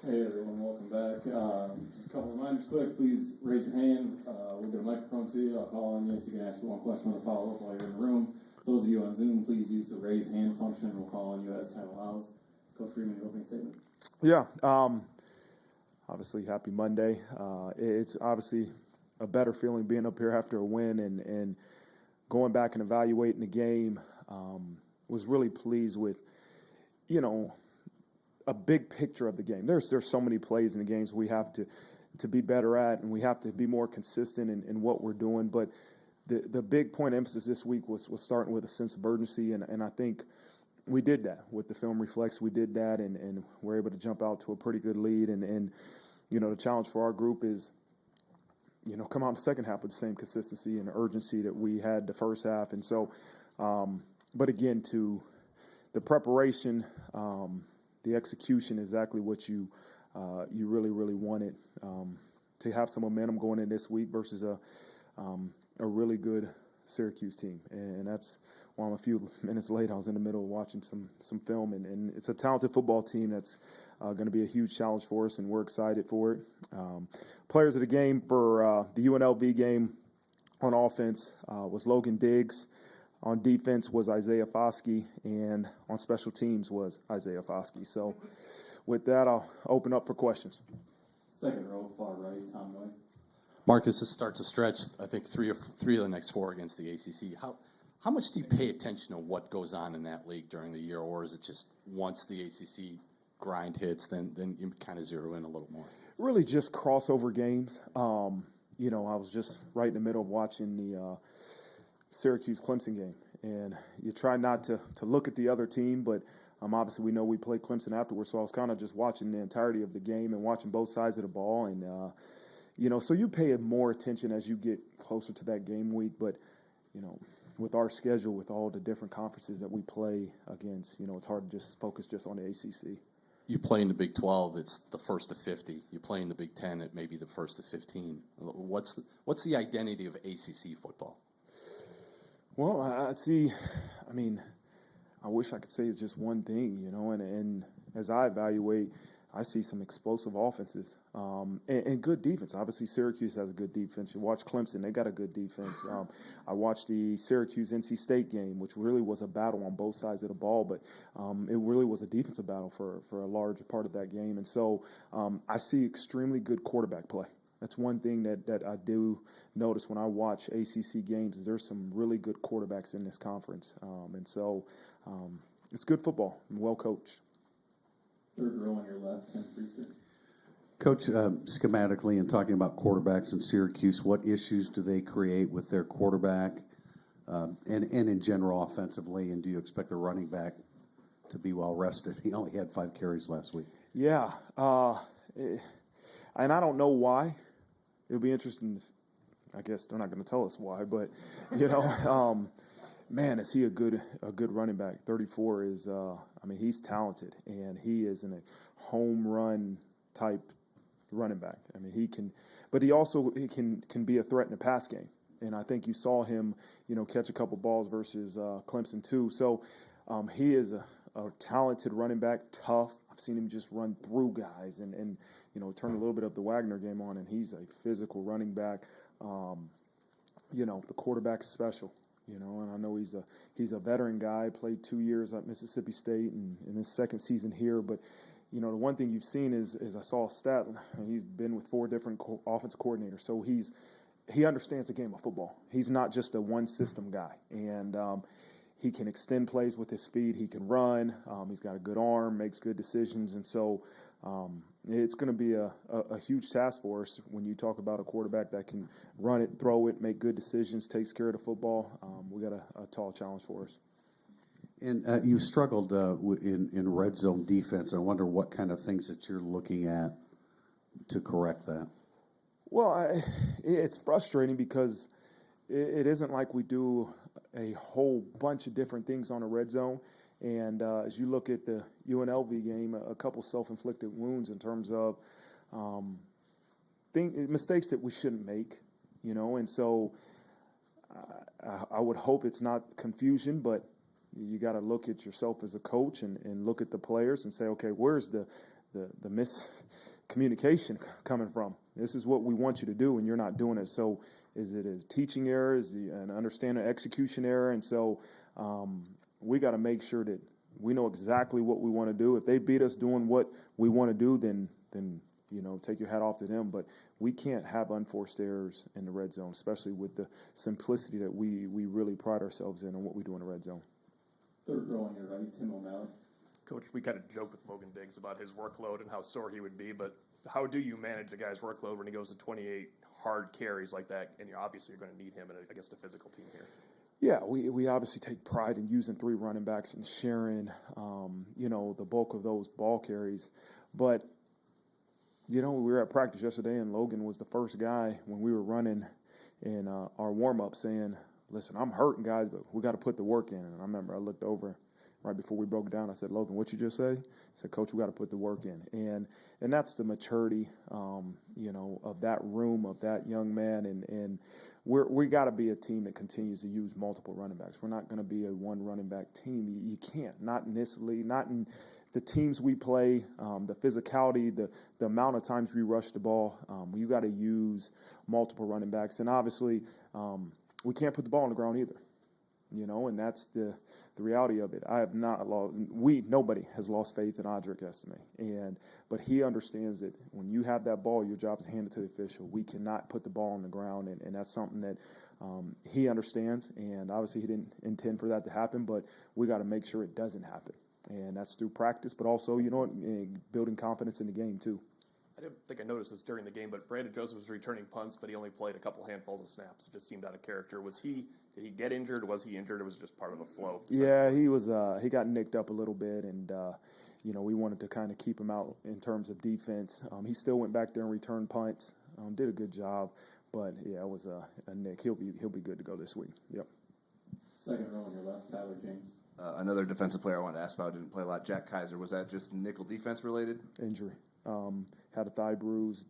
Hey everyone, welcome back. Just a couple reminders quick. Please raise your hand. We'll get a microphone to you. I'll call on you so you can ask one question with a follow-up while you're in the room. Those of you on Zoom, please use the raise hand function. We'll call on you as time allows. Coach Freeman, your opening statement. Yeah, obviously happy Monday. It's obviously a better feeling being up here after a win and going back and evaluating the game. Was really pleased with, a big picture of the game. There's so many plays in the games we have to be better at, and we have to be more consistent in what we're doing. But the big point of emphasis this week was starting with a sense of urgency, and I think we did that with the film reflex. We did that, and we're able to jump out to a pretty good lead. And the challenge for our group is, come out in the second half with the same consistency and urgency that we had the first half. And so, but again, to the preparation, the execution, exactly what you really, really wanted, to have some momentum going in this week versus a really good Syracuse team. And that's why I'm a few minutes late. I was in the middle of watching some film, and it's a talented football team that's going to be a huge challenge for us, and we're excited for it. Players of the game for the UNLV game on offense was Logan Diggs. On defense was Isaiah Foskey, and on special teams was Isaiah Foskey. So with that, I'll open up for questions. Second row, far right, Tom White. Marcus, this starts a stretch, I think, three of the next four against the ACC. How much do you pay attention to what goes on in that league during the year, or is it just once the ACC grind hits, then you kind of zero in a little more? Really just crossover games. I was just right in the middle of watching the Syracuse-Clemson game, and you try not to look at the other team, but obviously we know we played Clemson afterwards, so I was kind of just watching the entirety of the game and watching both sides of the ball, and so you pay more attention as you get closer to that game week. But with our schedule, with all the different conferences that we play against, it's hard to just focus just on the ACC. You play in the Big 12, it's the first to 50. You play in the Big 10, it may be the first to 15. What's the identity of ACC football? Well, I wish I could say it's just one thing, and as I evaluate, I see some explosive offenses and good defense. Obviously, Syracuse has a good defense. You watch Clemson, they got a good defense. I watched the Syracuse-NC State game, which really was a battle on both sides of the ball, but it really was a defensive battle for a large part of that game. And so I see extremely good quarterback play. That's one thing that I do notice when I watch ACC games is there's some really good quarterbacks in this conference. And so it's good football and well coached. Third row on your left, Tim Priester. Coach, schematically and talking about quarterbacks in Syracuse, what issues do they create with their quarterback and in general offensively? And do you expect the running back to be well rested? He only had 5 carries last week. Yeah, and I don't know why. It'll be interesting. I guess they're not going to tell us why, but man, is he a good running back? 34 is, he's talented, and he is in a home run type running back. He can, but he also can be a threat in the pass game, and I think you saw him, catch a couple balls versus Clemson too. So he is a talented running back, tough. I've seen him just run through guys and turn a little bit of the Wagner game on, and he's a physical running back. The quarterback's special, and I know he's a veteran guy, played 2 years at Mississippi State and in his second season here. But, the one thing you've seen is I saw a stat, he's been with 4 different offensive coordinators. So he understands the game of football. He's not just a one-system guy. And he can extend plays with his speed. He can run. He's got a good arm, makes good decisions. And so it's going to be a huge task for us when you talk about a quarterback that can run it, throw it, make good decisions, takes care of the football. We got a tall challenge for us. And you struggled in red zone defense. I wonder what kind of things that you're looking at to correct that. Well, it's frustrating because it isn't like we do a whole bunch of different things on a red zone. And as you look at the UNLV game, a couple self-inflicted wounds in terms of mistakes that we shouldn't make, And so I would hope it's not confusion, but you got to look at yourself as a coach and look at the players and say, okay, where's the the miscommunication coming from. This is what we want you to do, and you're not doing it. So is it a teaching error? Is it an understanding execution error? And so we got to make sure that we know exactly what we want to do. If they beat us doing what we want to do, then take your hat off to them. But we can't have unforced errors in the red zone, especially with the simplicity that we really pride ourselves in what we do in the red zone. Third row on your right, Tim O'Malley. Coach, we kind of joke with Logan Diggs about his workload and how sore he would be, but how do you manage a guy's workload when he goes to 28 hard carries like that? And you're going to need him against a physical team here. Yeah, we obviously take pride in using 3 running backs and sharing, the bulk of those ball carries. But, we were at practice yesterday, and Logan was the first guy when we were running in our warm-up saying, listen, I'm hurting, guys, but we got to put the work in. And I remember I looked over right before we broke it down. I said, Logan, what you just say? He said, Coach, we got to put the work in. And that's the maturity, of that room, of that young man. And we got to be a team that continues to use multiple running backs. We're not going to be a one running back team. You can't, not in this league, not in the teams we play, the physicality, the amount of times we rush the ball. You got to use multiple running backs. And obviously, we can't put the ball on the ground either. And that's the reality of it. I have not lost. Nobody has lost faith in Audric Estime, but he understands that when you have that ball, your job is to hand it to the official. We cannot put the ball on the ground, and that's something that he understands. And obviously, he didn't intend for that to happen, but we got to make sure it doesn't happen, and that's through practice, but also building confidence in the game too. I didn't think I noticed this during the game, but Brandon Joseph was returning punts, but he only played a couple handfuls of snaps. It just seemed out of character. Did he get injured? Was he injured, or was it just part of the flow? Yeah, he was. He got nicked up a little bit, and we wanted to kind of keep him out in terms of defense. He still went back there and returned punts. Did a good job, but yeah, it was a nick. He'll be good to go this week. Yep. Second row on your left, Tyler James. Another defensive player I wanted to ask about, didn't play a lot, Jack Kaiser. Was that just nickel defense related? Injury. Had a thigh bruise,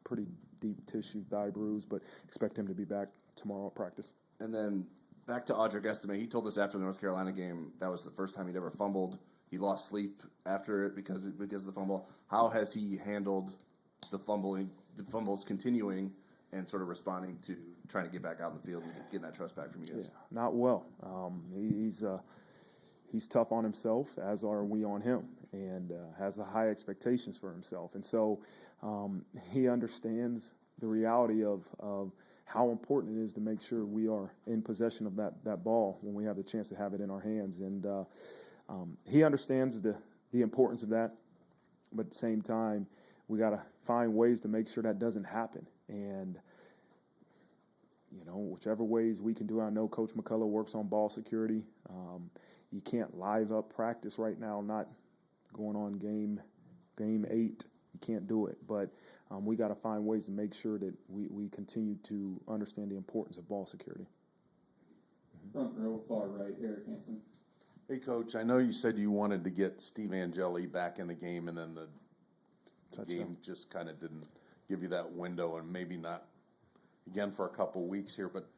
pretty deep tissue thigh bruise, but expect him to be back tomorrow at practice. And then back to Audric Estime. He told us after the North Carolina game that was the first time he'd ever fumbled. He lost sleep after it because of the fumble. How has he handled the fumbles continuing and sort of responding to trying to get back out in the field and getting that trust back from you guys? Yeah, not well. He's tough on himself, as are we on him, and has high expectations for himself. And so he understands the reality of how important it is to make sure we are in possession of that ball when we have the chance to have it in our hands. And he understands the importance of that, but at the same time, we got to find ways to make sure that doesn't happen. And whichever ways we can do it. I know Coach McCullough works on ball security. You can't live up practice right now, not going on game 8. You can't do it. But we got to find ways to make sure that we continue to understand the importance of ball security. Front row, far right, Eric Hansen. Hey, Coach, I know you said you wanted to get Steve Angeli back in the game, and then the game just kind of didn't give you that window, and maybe not again for a couple weeks here. But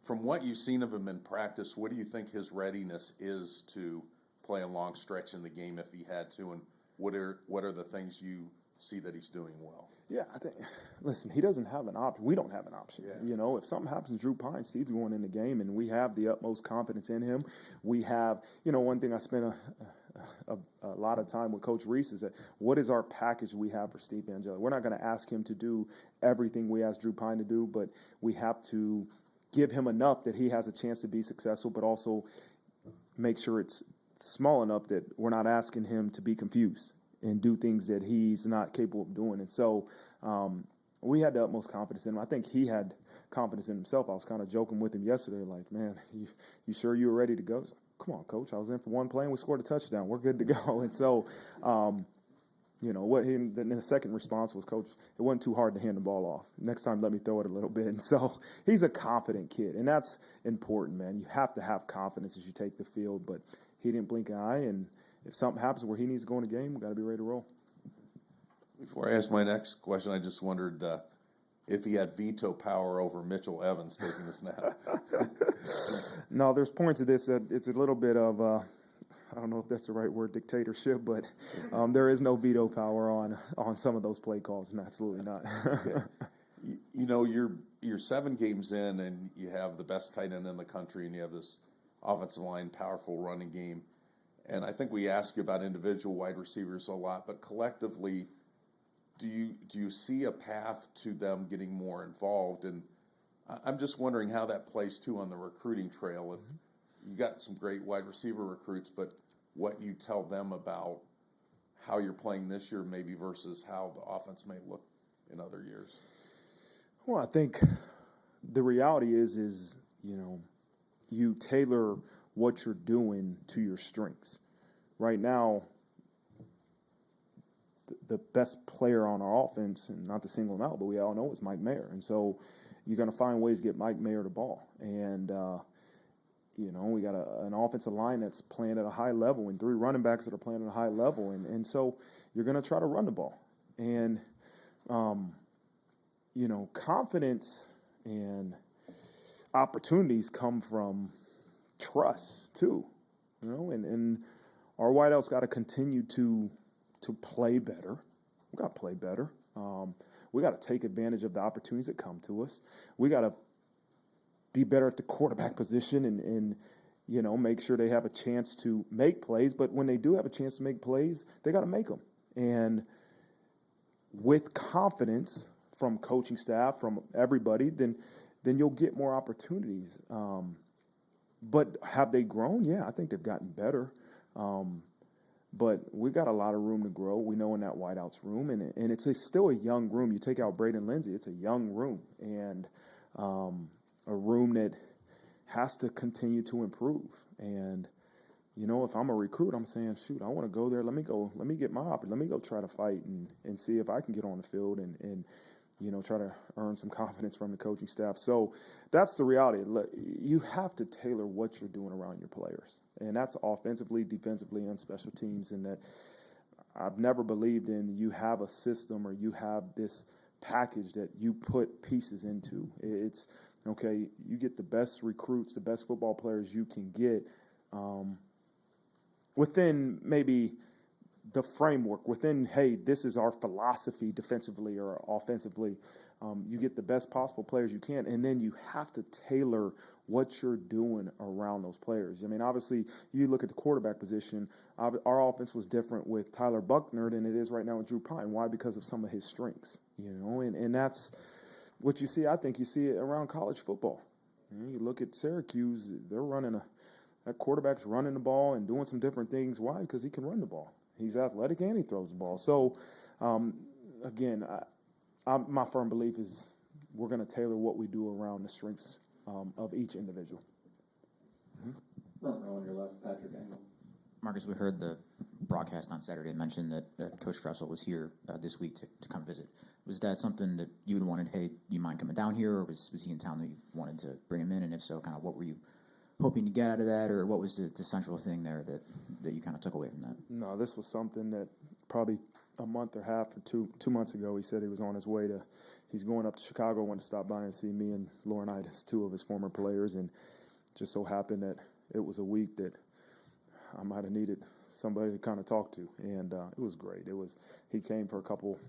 from what you've seen of him in practice, what do you think his readiness is to play a long stretch in the game if he had to, and what are the things you see that he's doing well? Yeah, I think, listen, he doesn't have an option. We don't have an option. Yeah. If something happens to Drew Pine, Steve's going in the game, and we have the utmost confidence in him. We have, one thing I spent a lot of time with Coach Reese is that what is our package we have for Steve Angeli? We're not going to ask him to do everything we ask Drew Pine to do, but we have to give him enough that he has a chance to be successful, but also make sure it's small enough that we're not asking him to be confused and do things that he's not capable of doing. And so we had the utmost confidence in him. I think he had confidence in himself. I was kind of joking with him yesterday, like, man, you sure you were ready to go? Like, come on, Coach. I was in for one play and we scored a touchdown. We're good to go. And so, then the second response was, Coach, it wasn't too hard to hand the ball off. Next time, let me throw it a little bit. And so he's a confident kid, and that's important, man. You have to have confidence as you take the field, but he didn't blink an eye, and if something happens where he needs to go in a game, we got to be ready to roll. Before I ask my next question, I just wondered if he had veto power over Mitchell Evans taking the snap. No, there's points of this that it's a little bit of I don't know if that's the right word, dictatorship, but there is no veto power on some of those play calls. No, absolutely not. You know, you're 7 games in, and you have the best tight end in the country, and you have this offensive line, powerful running game. And I think we ask you about individual wide receivers a lot, but collectively, do you see a path to them getting more involved? And I'm just wondering how that plays too on the recruiting trail. If you got some great wide receiver recruits, but what you tell them about how you're playing this year, maybe versus how the offense may look in other years. Well, I think the reality is you tailor what you're doing to your strengths. Right now, the best player on our offense, and not to single him out, but we all know is Mike Mayer. And so you're going to find ways to get Mike Mayer the ball. And, we got an offensive line that's playing at a high level and 3 running backs that are playing at a high level. And so you're going to try to run the ball. And, confidence and opportunities come from trust too, and our wideouts got to continue to play better. We got to play better. We got to take advantage of the opportunities that come to us. We got to be better at the quarterback position and make sure they have a chance to make plays. But when they do have a chance to make plays, they got to make them. And with confidence from coaching staff, from everybody, then you'll get more opportunities. But have they grown? Yeah, I think they've gotten better. But we got a lot of room to grow. We know in that wideouts room, and it's still a young room. You take out Braden Lindsay, it's a young room, and a room that has to continue to improve. And if I'm a recruit, I'm saying, shoot, I want to go there. Let me get my opportunity. Let me go try to fight and see if I can get on the field and try to earn some confidence from the coaching staff. So that's the reality. You have to tailor what you're doing around your players. And that's offensively, defensively, and special teams. And that I've never believed in you have a system or you have this package that you put pieces into. It's, okay, you get the best recruits, the best football players you can get within maybe the framework, within, hey, this is our philosophy defensively or offensively. You get the best possible players you can, and then you have to tailor what you're doing around those players. I mean, obviously, you look at the quarterback position, our offense was different with Tyler Buckner than it is right now with Drew Pine. Why? Because of some of his strengths, and that's what you see. I think you see it around college football. You look at Syracuse, they're running that quarterback's running the ball and doing some different things. Why? Because he can run the ball. He's athletic and he throws the ball. So, again, my firm belief is we're going to tailor what we do around the strengths of each individual. Front row on your left, Patrick Angle. Marcus, we heard the broadcast on Saturday mention that Coach Dressel was here this week to come visit. Was that something that you wanted, hey, do you mind coming down here, or was he in town that you wanted to bring him in? And if so, kind of what were you hoping to get out of that, or what was the central thing there that you kind of took away from that? No, this was something that probably a month or half or two months ago, he said he was on his way he's going up to Chicago, wanted to stop by and see me and Laurinaitis, 2 of his former players, and just so happened that it was a week that I might have needed somebody to kind of talk to, and it was great. He came for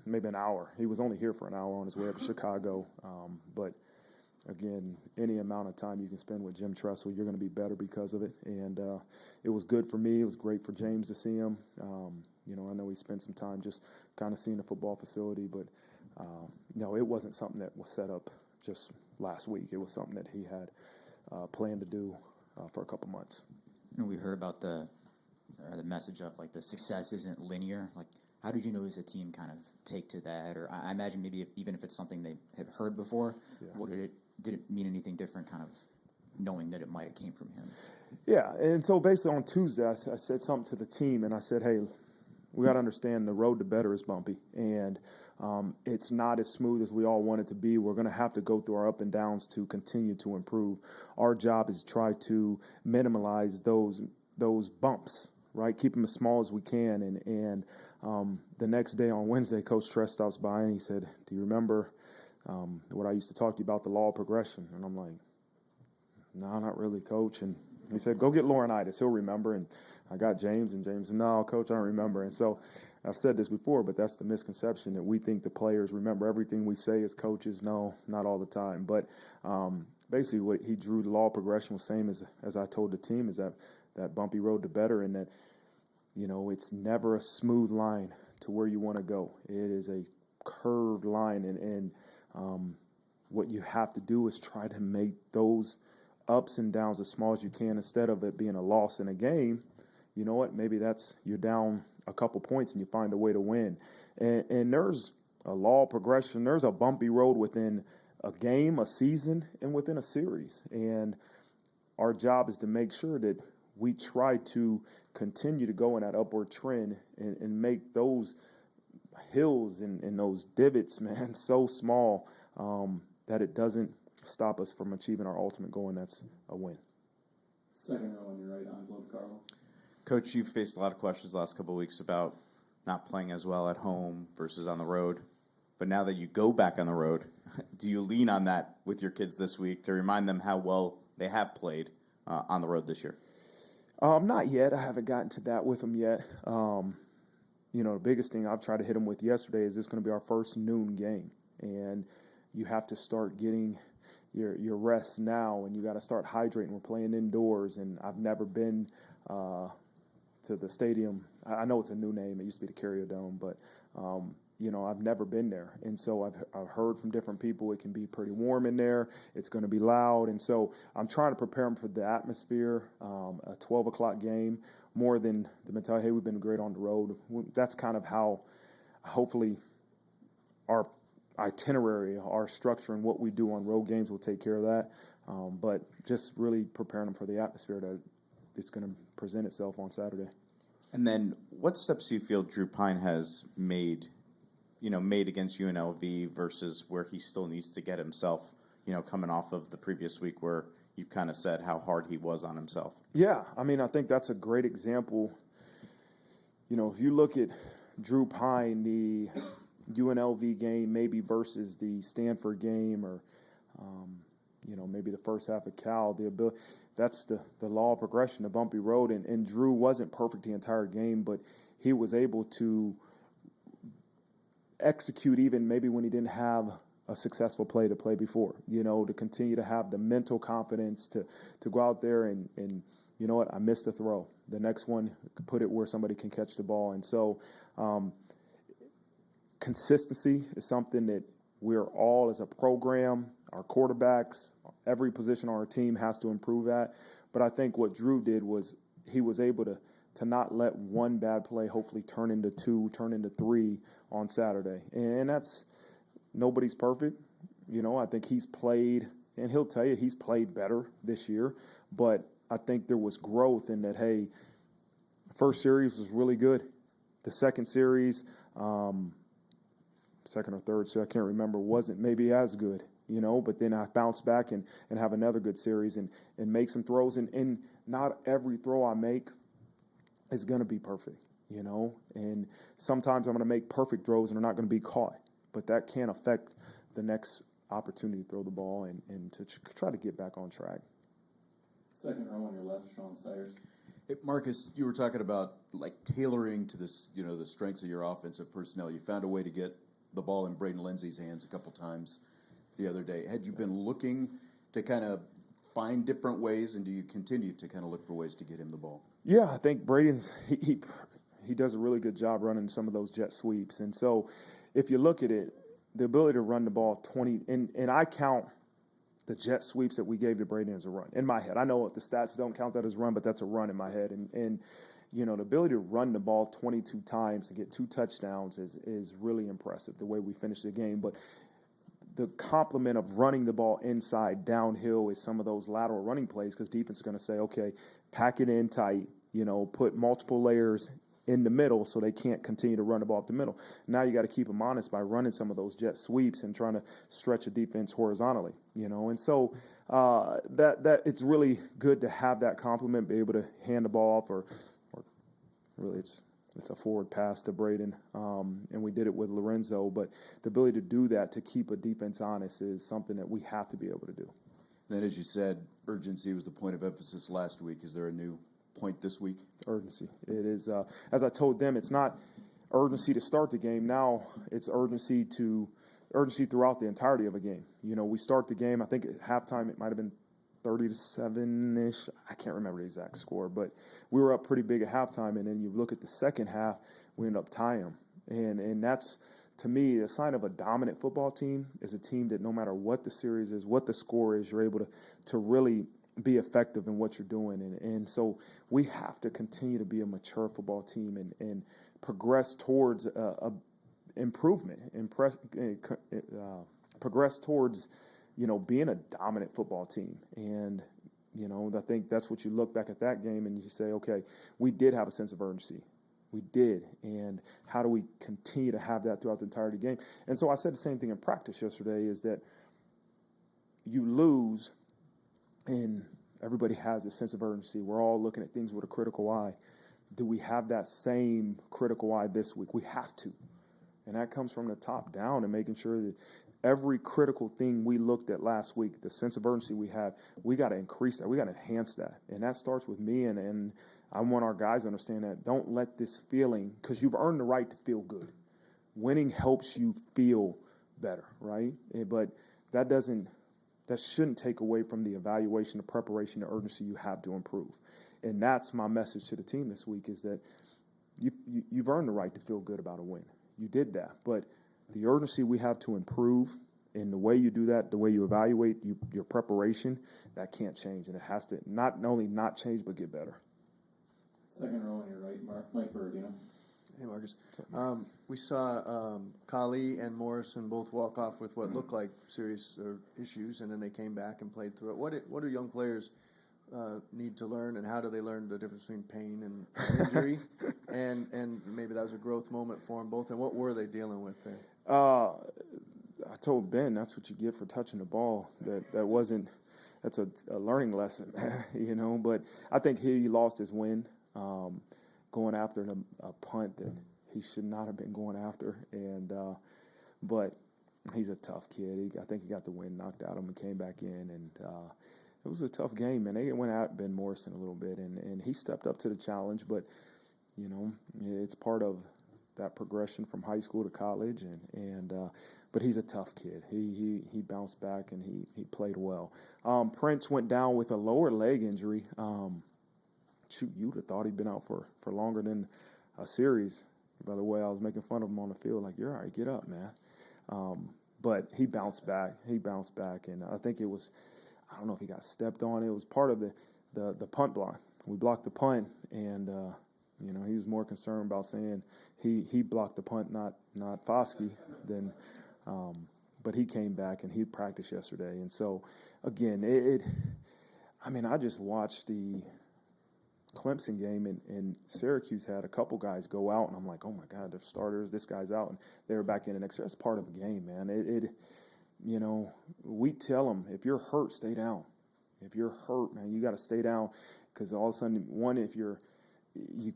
maybe an hour. He was only here for an hour on his way up to Chicago, but again, any amount of time you can spend with Jim Tressel, you're going to be better because of it. And it was good for me. It was great for James to see him. I know he spent some time just kind of seeing the football facility, but no, it wasn't something that was set up just last week. It was something that he had planned to do for a couple months. We heard about the message of like the success isn't linear. Like, how did you know as a team kind of take to that? Or I imagine maybe even if it's something they had heard before, what did it mean anything different, kind of knowing that it might have came from him? Yeah, and so basically on Tuesday, I said something to the team, and I said, hey, we got to understand the road to better is bumpy, and it's not as smooth as we all want it to be. We're going to have to go through our up and downs to continue to improve. Our job is to try to minimize those bumps, right? Keep them as small as we can, and the next day on Wednesday, Coach Tress stops by and he said, do you remember what I used to talk to you about, the law of progression? And I'm like, no, not really, Coach. And He said, go get Laurinaitis. He'll remember. And I got James, and James said, no, Coach, I don't remember. And so I've said this before, but that's the misconception that we think the players remember everything we say as coaches. No, not all the time. But basically what he drew the law of progression was same as I told the team, is that bumpy road to better, and that, it's never a smooth line to where you want to go. It is a curved line, and what you have to do is try to make those ups and downs as small as you can, instead of it being a loss in a game. You know what? Maybe you're down a couple points and you find a way to win. And there's a law of progression. There's a bumpy road within a game, a season, and within a series. And our job is to make sure that we try to continue to go in that upward trend and make those hills and those divots, man, so small that it doesn't stop us from achieving our ultimate goal, and that's a win. Second row on your right, Angelo DiCarlo. Coach, you've faced a lot of questions the last couple of weeks about not playing as well at home versus on the road. But now that you go back on the road, do you lean on that with your kids this week to remind them how well they have played on the road this year? Not yet. I haven't gotten to that with them yet. The biggest thing I've tried to hit them with yesterday is it's going to be our first noon game. And you have to start getting your rest now, and you got to start hydrating. We're playing indoors, and I've never been to the stadium. I know it's a new name. It used to be the Carrier Dome, but I've never been there. And so I've heard from different people it can be pretty warm in there. It's going to be loud. And so I'm trying to prepare them for the atmosphere, a 12 o'clock game, more than the mentality, hey, we've been great on the road. That's kind of how hopefully our itinerary, our structure, and what we do on road games will take care of that. But just really preparing them for the atmosphere that it's going to present itself on Saturday. And then what steps do you feel Drew Pine has made against UNLV versus where he still needs to get himself, coming off of the previous week where you've kind of said how hard he was on himself? Yeah, I think that's a great example. If you look at Drew Pine, the UNLV game maybe versus the Stanford game, or maybe the first half of Cal, that's the law of progression, the bumpy road. And Drew wasn't perfect the entire game, but he was able to execute even maybe when he didn't have a successful play to play before, to continue to have the mental confidence to go out there and you know what, I missed a throw. The next one, put it where somebody can catch the ball. And so consistency is something that we're all, as a program, our quarterbacks, every position on our team has to improve at. But I think what Drew did was he was able to not let one bad play hopefully turn into two, turn into three on Saturday. And that's, nobody's perfect. I think he's played, and he'll tell you he's played better this year. But I think there was growth in that, hey, first series was really good. The second series, second or third, so I can't remember, wasn't maybe as good, but then I bounce back and have another good series and make some throws. And not every throw I make is going to be perfect, and sometimes I'm going to make perfect throws and they're not going to be caught, but that can't affect the next opportunity to throw the ball and to try to get back on track. Second row on your left, Sean Stiers. Hey, Marcus, you were talking about tailoring to this, the strengths of your offensive personnel. You found a way to get the ball in Braden Lindsey's hands a couple times the other day. Had you been looking to kind of find different ways, and do you continue to kind of look for ways to get him the ball? Yeah, I think Braden's he does a really good job running some of those jet sweeps. And so if you look at it, the ability to run the ball 20, and I count the jet sweeps that we gave to Braden as a run in my head. I know the stats don't count that as a run, but that's a run in my head. And the ability to run the ball 22 times and get 2 touchdowns is really impressive, the way we finished the game. But the complement of running the ball inside, downhill, is some of those lateral running plays, because defense is going to say, okay, pack it in tight, put multiple layers in the middle so they can't continue to run the ball up the middle. Now you got to keep them honest by running some of those jet sweeps and trying to stretch a defense horizontally, And so that it's really good to have that complement, be able to hand the ball off, or really it's a forward pass to Braden, and we did it with Lorenzo. But the ability to do that, to keep a defense honest, is something that we have to be able to do. Then, as you said, urgency was the point of emphasis last week. Is there a new point this week? Urgency. It is, as I told them, it's not urgency to start the game. Now it's urgency throughout the entirety of a game. You know, we start the game, I think at halftime it might have been 30-7-ish. I can't remember the exact score, but we were up pretty big at halftime, and then you look at the second half, we end up tying them. And that's, to me, a sign of a dominant football team is a team that no matter what the series is, what the score is, you're able to really be effective in what you're doing. And so we have to continue to be a mature football team and progress towards improvement and progress towards, you know, being a dominant football team. And, you know, I think that's what you look back at that game and you say, okay, we did have a sense of urgency. We did. And how do we continue to have that throughout the entirety of the game? And so I said the same thing in practice yesterday, is that you lose and everybody has a sense of urgency. We're all looking at things with a critical eye. Do we have that same critical eye this week? We have to. And that comes from the top down and making sure that every critical thing we looked at last week, the sense of urgency we have, we got to increase that. We got to enhance that. And that starts with me. And I want our guys to understand that. Don't let this feeling, because you've earned the right to feel good. Winning helps you feel better, right? But that shouldn't take away from the evaluation, the preparation, the urgency you have to improve. And that's my message to the team this week, is that you've earned the right to feel good about a win. You did that. But the urgency we have to improve, and the way you do that, the way you evaluate your preparation, that can't change. And it has to not only not change, but get better. Second row on your right, Mike Berardino. Hey, Marcus. We saw Kali and Morrison both walk off with what looked like serious issues, and then they came back and played through it. What do young players need to learn, and how do they learn the difference between pain and injury? and maybe that was a growth moment for them both. And what were they dealing with there? I told Ben that's what you get for touching the ball. That's a learning lesson, you know. But I think he lost his wind going after a punt that he should not have been going after. And but he's a tough kid. I think he got the wind knocked out of him and came back in. And it was a tough game, man. They went at Ben Morrison a little bit, and he stepped up to the challenge. But, you know, it's part of that progression from high school to college. But he's a tough kid. He bounced back, and he played well. Prince went down with a lower leg injury. Shoot, you would have thought he'd been out for longer than a series. By the way, I was making fun of him on the field, like, you're all right, get up, man. But he bounced back. And I think it was, I don't know if he got stepped on. It was part of the punt block. We blocked the punt, and you know, he was more concerned about saying he blocked the punt, not Foskey, than. But he came back and he practiced yesterday, and so again, I just watched the Clemson game, and Syracuse had a couple guys go out, and I'm like, oh my God, they're starters. This guy's out, and they were back in the next. That's part of the game, man. You know, we tell them, if you're hurt, stay down. If you're hurt, man, you got to stay down, because all of a sudden, one, if you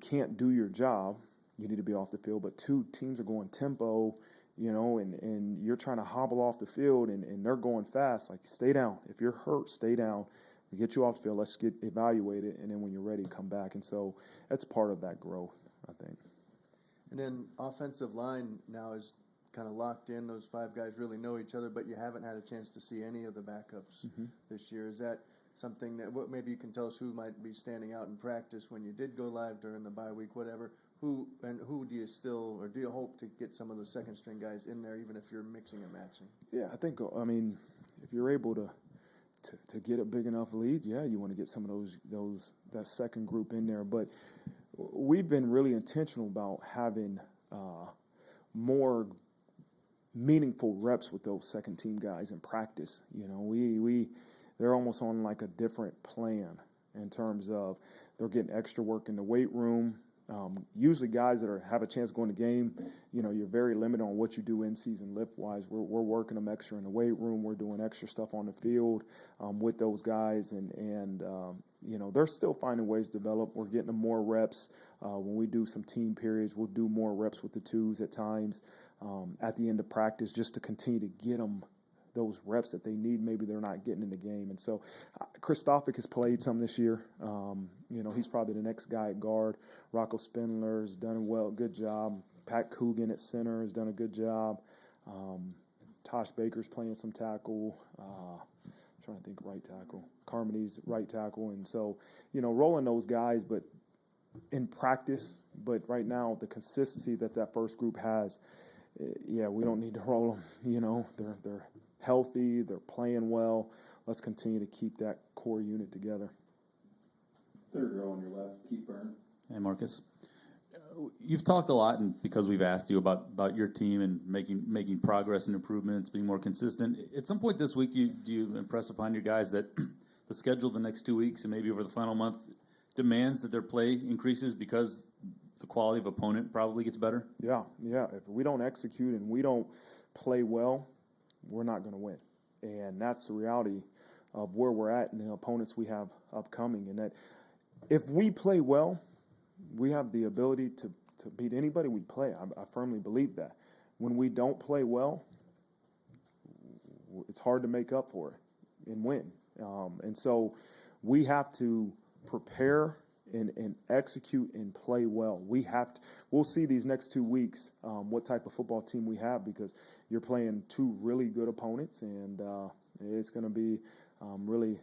can't do your job, you need to be off the field. But two, teams are going tempo, you know, and you're trying to hobble off the field, and they're going fast. Like, stay down. If you're hurt, stay down. We get you off the field. Let's get evaluated, and then when you're ready, come back. And so that's part of that growth, I think. And then offensive line now is kind of locked in. Those five guys really know each other, but you haven't had a chance to see any of the backups this year. Is that something that maybe you can tell us who might be standing out in practice when you did go live during the bye week, whatever? Who do you still, or do you hope to get some of the second string guys in there, even if you're mixing and matching? Yeah, I think, if you're able to get a big enough lead, yeah, you want to get some of that second group in there. But we've been really intentional about having more meaningful reps with those second team guys in practice. You know, they're almost on like a different plan in terms of they're getting extra work in the weight room. Usually guys that have a chance to go in the game, you know, you're very limited on what you do in season lift wise. We're working them extra in the weight room. We're doing extra stuff on the field with those guys, and you know, they're still finding ways to develop. We're getting them more reps. When we do some team periods, we'll do more reps with the twos at times at the end of practice, just to continue to get them those reps that they need, maybe they're not getting in the game. And so Christophic has played some this year. He's probably the next guy at guard. Rocco Spindler has done well, good job. Pat Coogan at center has done a good job. Tosh Baker's playing some tackle. Trying to think right tackle. Carmody's right tackle. And so, rolling those guys, but in practice. But right now, the consistency that first group has, we don't need to roll them. They're healthy. They're playing well. Let's continue to keep that core unit together. Third row on your left, Keith Byrne. Hey, Marcus. You've talked a lot, and because we've asked you about your team and making progress and improvements, being more consistent. At some point this week, do you impress upon your guys that the schedule the next 2 weeks and maybe over the final month demands that their play increases because the quality of opponent probably gets better? Yeah. If we don't execute and we don't play well, we're not going to win. And that's the reality of where we're at and the opponents we have upcoming. And that if we play well, we have the ability to beat anybody we play. I firmly believe that. When we don't play well, it's hard to make up for it and win. And so we have to prepare and execute and play well. We'll see these next 2 weeks what type of football team we have, because you're playing two really good opponents, and it's going to be really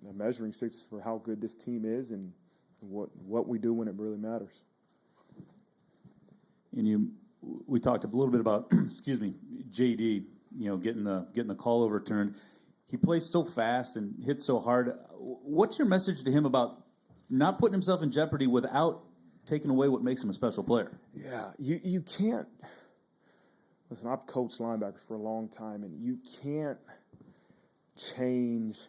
a measuring stick for how good this team is and what we do when it really matters. And we talked a little bit about, JD, getting the call overturned. He plays so fast and hits so hard. What's your message to him about not putting himself in jeopardy without taking away what makes him a special player? Yeah, you can't. Listen, I've coached linebackers for a long time, and you can't change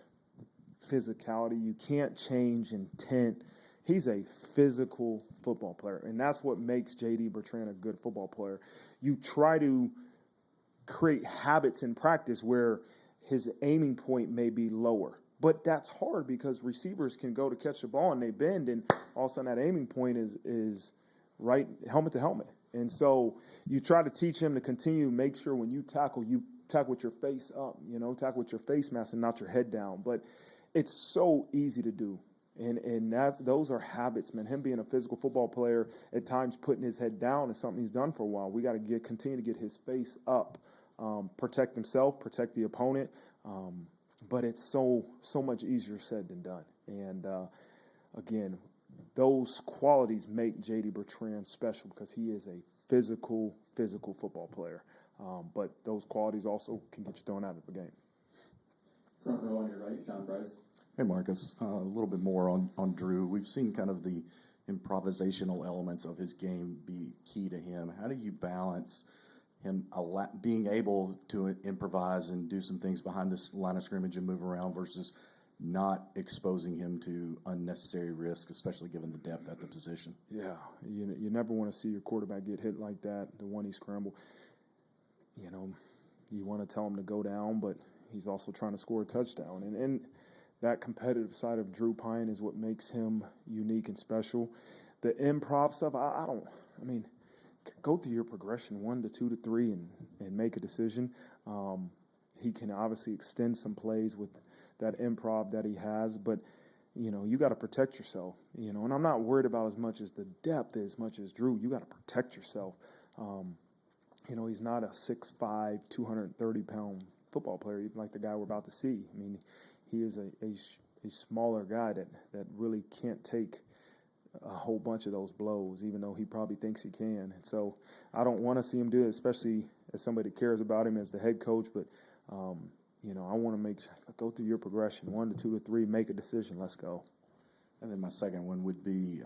physicality. You can't change intent. He's a physical football player, and that's what makes J.D. Bertrand a good football player. You try to create habits in practice where his aiming point may be lower, but that's hard because receivers can go to catch the ball and they bend, and all of a sudden that aiming point is right helmet to helmet. And so you try to teach him to continue, make sure when you tackle with your face up, tackle with your face mask and not your head down. But it's so easy to do. And those are habits, man. Him being a physical football player, at times putting his head down is something he's done for a while. We got to continue to get his face up, protect himself, protect the opponent. But it's so much easier said than done. And again, those qualities make J.D. Bertrand special because he is a physical football player. But those qualities also can get you thrown out of the game. Front row on your right, John Bryce. Hey, Marcus, a little bit more on Drew. We've seen kind of the improvisational elements of his game be key to him. How do you balance him being able to improvise and do some things behind this line of scrimmage and move around versus not exposing him to unnecessary risk, especially given the depth at the position? Yeah, you never want to see your quarterback get hit like that, the one he scrambled. You want to tell him to go down, but he's also trying to score a touchdown. And that competitive side of Drew Pine is what makes him unique and special. The improv stuff, go through your progression 1 to 2 to 3 and make a decision. He can obviously extend some plays with that improv that he has, but you got to protect yourself. And I'm not worried about as much as the depth as much as Drew. You got to protect yourself. He's not a 6'5", 230-pound football player, even like the guy we're about to see. He is a smaller guy that really can't take a whole bunch of those blows, even though he probably thinks he can. And so I don't want to see him do it, especially as somebody that cares about him as the head coach. But, I want to go through your progression, 1 to 2 to 3, make a decision. Let's go. And then my second one would be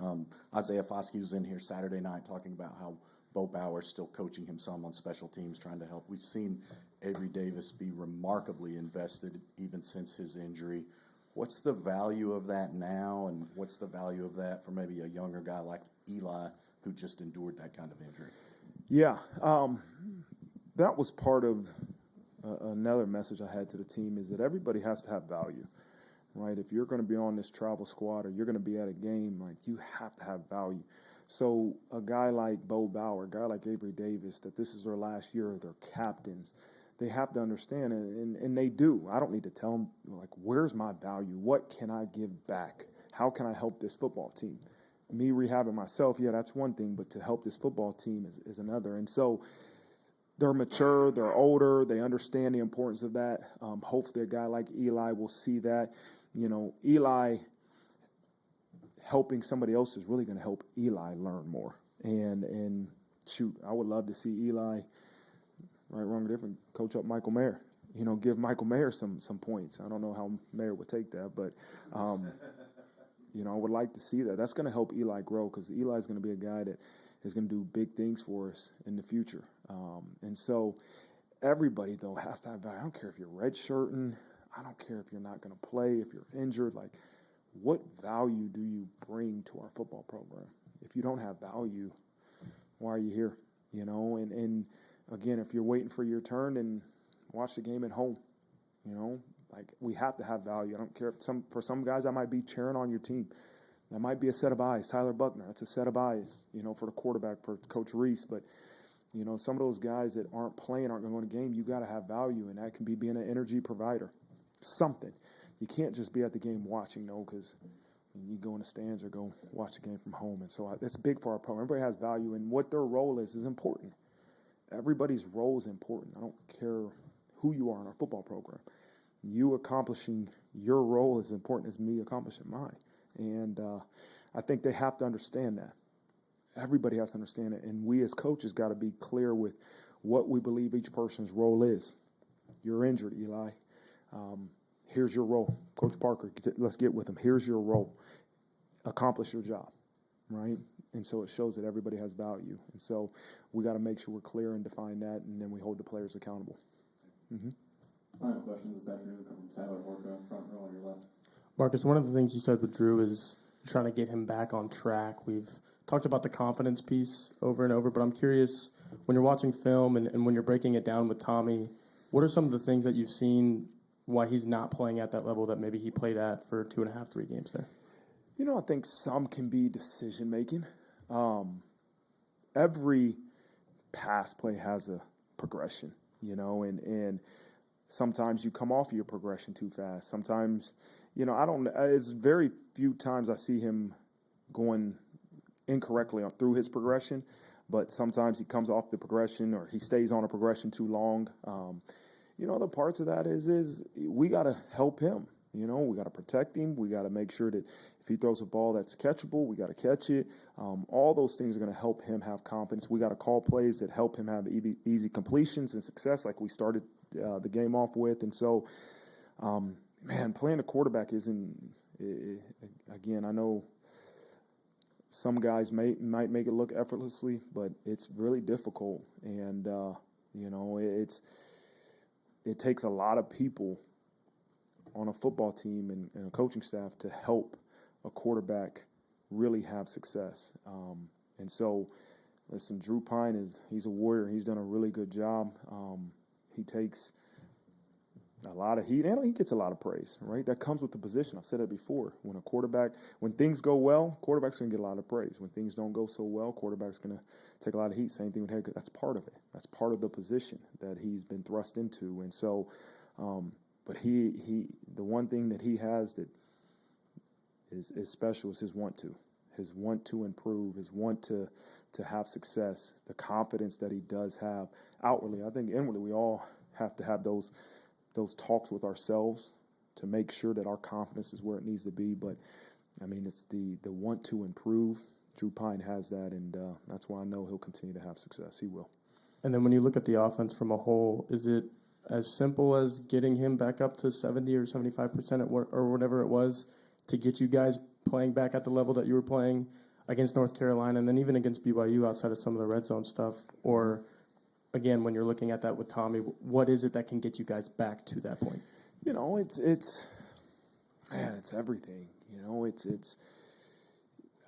Isaiah Foskey was in here Saturday night talking about how Bo Bauer's still coaching him some on special teams, trying to help. We've seen Avery Davis be remarkably invested even since his injury. What's the value of that now, and what's the value of that for maybe a younger guy like Eli who just endured that kind of injury? Yeah, that was part of another message I had to the team is that everybody has to have value, right? If you're going to be on this travel squad or you're going to be at a game, you have to have value. So a guy like Bo Bauer, a guy like Avery Davis, that this is their last year of their captains, they have to understand, and they do. I don't need to tell them, like, where's my value? What can I give back? How can I help this football team? Me rehabbing myself, yeah, that's one thing, but to help this football team is another. And so they're mature, they're older, they understand the importance of that. Hopefully a guy like Eli will see that. Eli helping somebody else is really going to help Eli learn more. And shoot, I would love to see Eli, right, wrong, or different, coach up Michael Mayer. Give Michael Mayer some points. I don't know how Mayer would take that, but I would like to see that. That's going to help Eli grow, because Eli's going to be a guy that is going to do big things for us in the future. And so everybody, though, has to have value. I don't care if you're redshirting. I don't care if you're not going to play, if you're injured. Like, what value do you bring to our football program? If you don't have value, why are you here? And again, if you're waiting for your turn, then watch the game at home. Like, we have to have value. I don't care if for some guys, I might be cheering on your team. That might be a set of eyes. Tyler Buckner, that's a set of eyes, for the quarterback, for Coach Reese. But, some of those guys that aren't playing, aren't going to go in a game, you got to have value, and that can be being an energy provider. Something. You can't just be at the game watching, because you go in the stands or go watch the game from home. And so that's big for our program. Everybody has value, and what their role is important. Everybody's role is important. I don't care who you are in our football program. You accomplishing your role is important as me accomplishing mine. And I think they have to understand that. Everybody has to understand it. And we as coaches got to be clear with what we believe each person's role is. You're injured, Eli. Here's your role. Coach Parker, let's get with him. Here's your role. Accomplish your job, right? And so it shows that everybody has value. And so we got to make sure we're clear and define that, and then we hold the players accountable. Mm-hmm. Final questions this afternoon come from Tyler Horka, front row on your left. Marcus, one of the things you said with Drew is trying to get him back on track. We've talked about the confidence piece over and over, but I'm curious, when you're watching film and when you're breaking it down with Tommy, what are some of the things that you've seen why he's not playing at that level that maybe he played at for 2.5, 3 games there? I think some can be decision-making. Every pass play has a progression, and sometimes you come off of your progression too fast. Sometimes, it's very few times I see him going incorrectly through his progression, but sometimes he comes off the progression or he stays on a progression too long. Other parts of that is we got to help him. We got to protect him. We got to make sure that if he throws a ball that's catchable, we got to catch it. All those things are going to help him have confidence. We got to call plays that help him have easy completions and success, like we started the game off with. And so, playing a quarterback isn't. Again, I know some guys might make it look effortlessly, but it's really difficult. And it takes a lot of people on a football team and a coaching staff to help a quarterback really have success. And so, listen, Drew Pine he's a warrior. He's done a really good job. He takes a lot of heat, and he gets a lot of praise, right? That comes with the position. I've said it before. When things go well, quarterback's going to get a lot of praise. When things don't go so well, quarterback's going to take a lot of heat. Same thing with head coach. That's part of it. That's part of the position that he's been thrust into. And so, but the one thing that he has that is special is his want to improve, his want to have success, the confidence that he does have outwardly. I think inwardly we all have to have those talks with ourselves to make sure that our confidence is where it needs to be. But it's the want to improve. Drew Pine has that, and that's why I know he'll continue to have success. He will. And then when you look at the offense from a whole, is it as simple as getting him back up to 70 or 75% or whatever it was to get you guys playing back at the level that you were playing against North Carolina and then even against BYU outside of some of the red zone stuff? Or, again, when you're looking at that with Tommy, what is it that can get you guys back to that point? It's everything. It's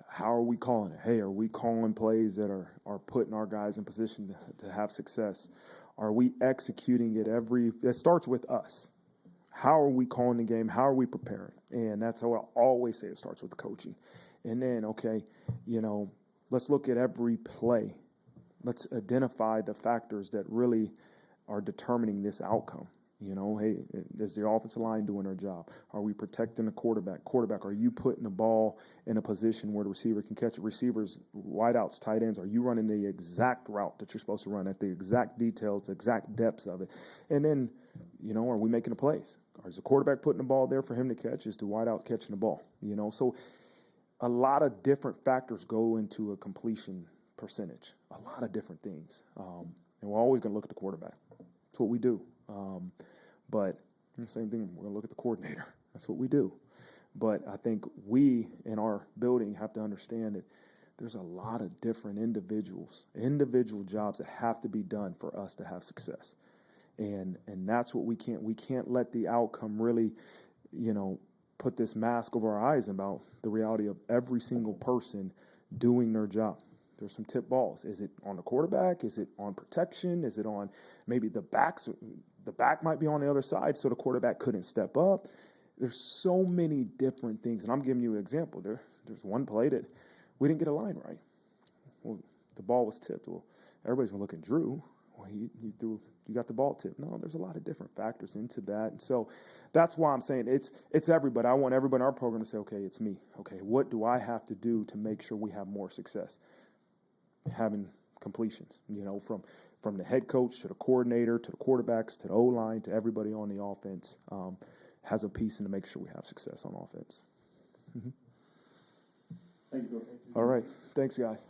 how are we calling it? Hey, are we calling plays that are putting our guys in position to have success? Are we executing it it starts with us. How are we calling the game? How are we preparing? And that's how I always say it starts with the coaching. And then, let's look at every play. Let's identify the factors that really are determining this outcome. You know, hey, is the offensive line doing their job? Are we protecting the quarterback? Quarterback, are you putting the ball in a position where the receiver can catch it? Receivers, wideouts, tight ends, are you running the exact route that you're supposed to run at the exact details, the exact depths of it? And then, you know, are we making the plays? Or is the quarterback putting the ball there for him to catch? Is the wideout catching the ball? You know, so a lot of different factors go into a completion percentage, a lot of different things. And we're always going to look at the quarterback. That's what we do. But the same thing, we're going to look at the coordinator. That's what we do. But I think we in our building have to understand that there's a lot of different individual jobs that have to be done for us to have success. And that's what we can't let the outcome really, you know, put this mask over our eyes about the reality of every single person doing their job. There's some tip balls. Is it on the quarterback? Is it on protection? Is it on maybe the backs? The back might be on the other side, so the quarterback couldn't step up. There's so many different things, and I'm giving you an example. There's one play that we didn't get a line right. Well, the ball was tipped. Well, everybody's gonna look at Drew. Well, you got the ball tipped. No, there's a lot of different factors into that, and so that's why I'm saying it's everybody. I want everybody in our program to say, okay, it's me. Okay, what do I have to do to make sure we have more success? Having completions, you know, from the head coach to the coordinator to the quarterbacks to the O-line to everybody on the offense has a piece in to make sure we have success on offense. Mm-hmm. Thank you, Coach. All right. Thanks, guys.